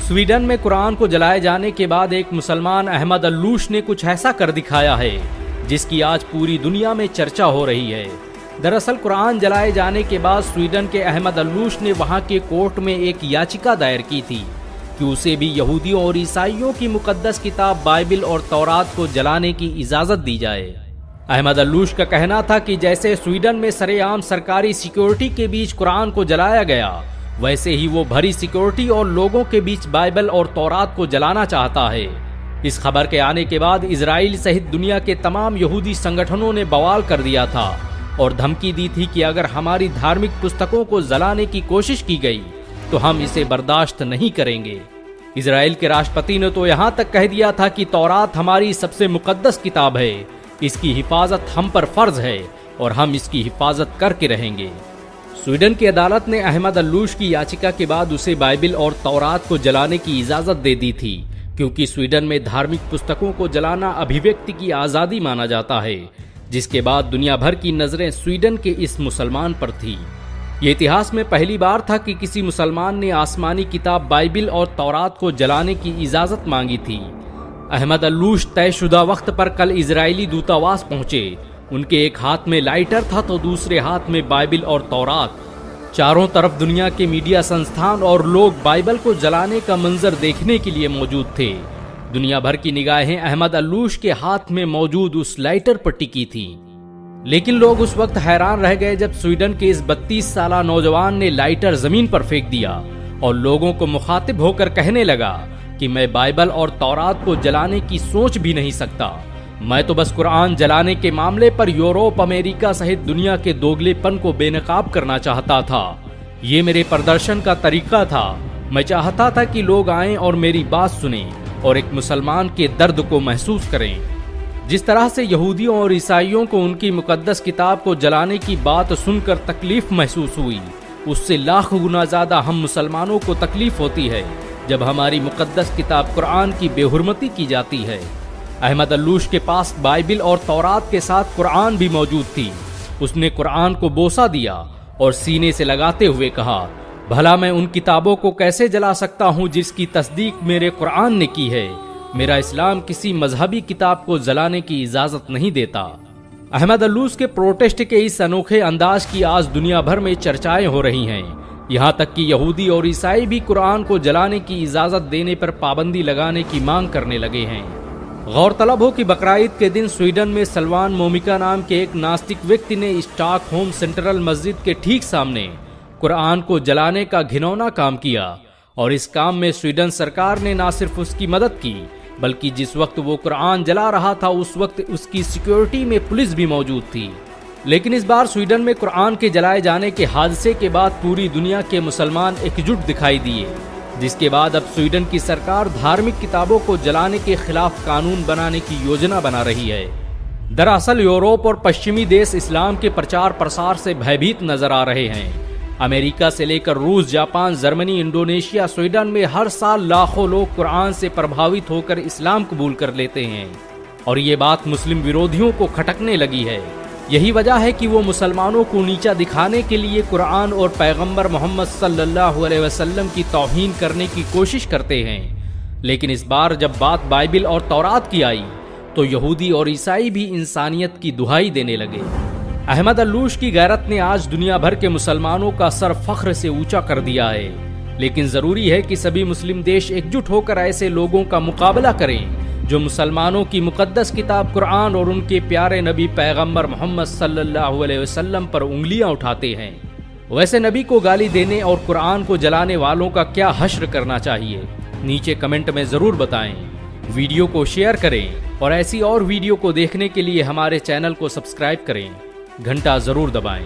Sweden में कुरान को जलाए जाने के बाद एक मुसलमान अहमद अल्लूश ने कुछ ऐसा कर दिखाया है जिसकी आज पूरी दुनिया में चर्चा हो रही है। दरअसल कुरान जलाए जाने के बाद स्वीडन के अहमद अल्लूश ने वहां के कोर्ट में एक याचिका दायर की थी कि उसे भी यहूदियों और ईसाइयों की मुकद्दस किताब बाइबिल और तौरात को जलाने की इजाजत दी जाए। अहमद अल्लूश का कहना था कि जैसे स्वीडन में सरेआम सरकारी सिक्योरिटी के बीच कुरान को जलाया गया, वैसे ही वो भरी सिक्योरिटी और लोगों के बीच बाइबल और तौरात को जलाना चाहता है। इस खबर के आने के बाद इजराइल सहित दुनिया के तमाम यहूदी संगठनों ने बवाल कर दिया था और धमकी दी थी कि अगर हमारी धार्मिक पुस्तकों को जलाने की कोशिश की गई तो हम इसे बर्दाश्त नहीं करेंगे। इजराइल के राष्ट्रपति ने तो यहाँ तक कह दिया था कि तौरात हमारी सबसे मुकद्दस किताब है, इसकी हिफाजत हम पर फर्ज है और हम इसकी हिफाजत करके रहेंगे। स्वीडन की अदालत ने अहमद अल्लूश की याचिका के बाद उसे बाइबिल और तौरात को जलाने की इजाजत दे दी थी, क्योंकि स्वीडन में धार्मिक पुस्तकों को जलाना अभिव्यक्ति की आजादी माना जाता है, जिसके बाद दुनिया भर की नजरें स्वीडन के इस मुसलमान पर थी। ये इतिहास में पहली बार था कि किसी मुसलमान ने आसमानी किताब बाइबिल और तौरात को जलाने की इजाजत मांगी थी। अहमद अल्लूश तयशुदा वक्त पर कल इजरायली दूतावास पहुंचे। उनके एक हाथ में लाइटर था तो दूसरे हाथ में बाइबिल और तौरात। चारों तरफ दुनिया के मीडिया संस्थान और लोग बाइबल को जलाने का मंजर देखने के लिए मौजूद थे। दुनिया भर की निगाहें अहमद अल्लूश के हाथ में मौजूद उस लाइटर पर टिकी थी। लेकिन लोग उस वक्त हैरान रह गए जब स्वीडन के इस 32 साला नौजवान ने लाइटर जमीन पर फेंक दिया और लोगों को मुखातिब होकर कहने लगा कि मैं बाइबल और तौरात को जलाने की सोच भी नहीं सकता। मैं तो बस कुरान जलाने के मामले पर यूरोप, अमेरिका सहित दुनिया के दोगलेपन को बेनकाब करना चाहता था। ये मेरे प्रदर्शन का तरीका था। मैं चाहता था कि लोग आएं और मेरी बात सुनें और एक मुसलमान के दर्द को महसूस करें। जिस तरह से यहूदियों और ईसाइयों को उनकी मुकद्दस किताब को जलाने की बात सुनकर तकलीफ महसूस हुई, उससे लाख गुना ज्यादा हम मुसलमानों को तकलीफ होती है जब हमारी मुकद्दस किताब कुरान की बेहुरमती की जाती है। अहमद अल्लूश के पास बाइबिल और तौरात के साथ कुरान भी मौजूद थी। उसने कुरान को बोसा दिया और सीने से लगाते हुए कहा, भला मैं उन किताबों को कैसे जला सकता हूँ जिसकी तस्दीक मेरे कुरान ने की है। मेरा इस्लाम किसी मजहबी किताब को जलाने की इजाजत नहीं देता। अहमद अल्लूश के प्रोटेस्ट के इस अनोखे अंदाज की आज दुनिया भर में चर्चाएं हो रही हैं। यहाँ तक कि यहूदी और ईसाई भी कुरान को जलाने की इजाजत देने पर पाबंदी लगाने की मांग करने लगे हैं। गौरतलब हो कि बकराईद के दिन स्वीडन में सलमान मोमिका नाम के एक नास्तिक व्यक्ति ने स्टॉकहोम सेंट्रल मस्जिद के ठीक सामने कुरान को जलाने का घिनौना काम किया और इस काम में स्वीडन सरकार ने न सिर्फ उसकी मदद की, बल्कि जिस वक्त वो कुरान जला रहा था उस वक्त उसकी सिक्योरिटी में पुलिस भी मौजूद थी। लेकिन इस बार स्वीडन में कुरान के जलाए जाने के हादसे के बाद पूरी दुनिया के मुसलमान एकजुट दिखाई दिए, जिसके बाद अब स्वीडन की सरकार धार्मिक किताबों को जलाने के खिलाफ कानून बनाने की योजना बना रही है। दरअसल यूरोप और पश्चिमी देश इस्लाम के प्रचार प्रसार से भयभीत नजर आ रहे हैं। अमेरिका से लेकर रूस, जापान, जर्मनी, इंडोनेशिया, स्वीडन में हर साल लाखों लोग कुरान से प्रभावित होकर इस्लाम कबूल कर लेते हैं और ये बात मुस्लिम विरोधियों को खटकने लगी है। यही वजह है कि वो मुसलमानों को नीचा दिखाने के लिए कुरान और पैगंबर मोहम्मद सल्लल्लाहु अलैहि वसल्लम की तौहीन करने की कोशिश करते हैं। लेकिन इस बार जब बात बाइबिल और तौरात की आई तो यहूदी और ईसाई भी इंसानियत की दुहाई देने लगे। अहमद अल्लूश की गैरत ने आज दुनिया भर के मुसलमानों का सर फख्र से ऊंचा कर दिया है। लेकिन जरूरी है कि सभी मुस्लिम देश एकजुट होकर ऐसे लोगों का मुकाबला करें जो मुसलमानों की मुकद्दस किताब कुरान और उनके प्यारे नबी पैगंबर मोहम्मद सल्लल्लाहु अलैहि वसल्लम पर उंगलियां उठाते हैं। वैसे नबी को गाली देने और कुरान को जलाने वालों का क्या हश्र करना चाहिए, नीचे कमेंट में जरूर बताएं। वीडियो को शेयर करें और ऐसी और वीडियो को देखने के लिए हमारे चैनल को सब्सक्राइब करें, घंटा जरूर दबाएं।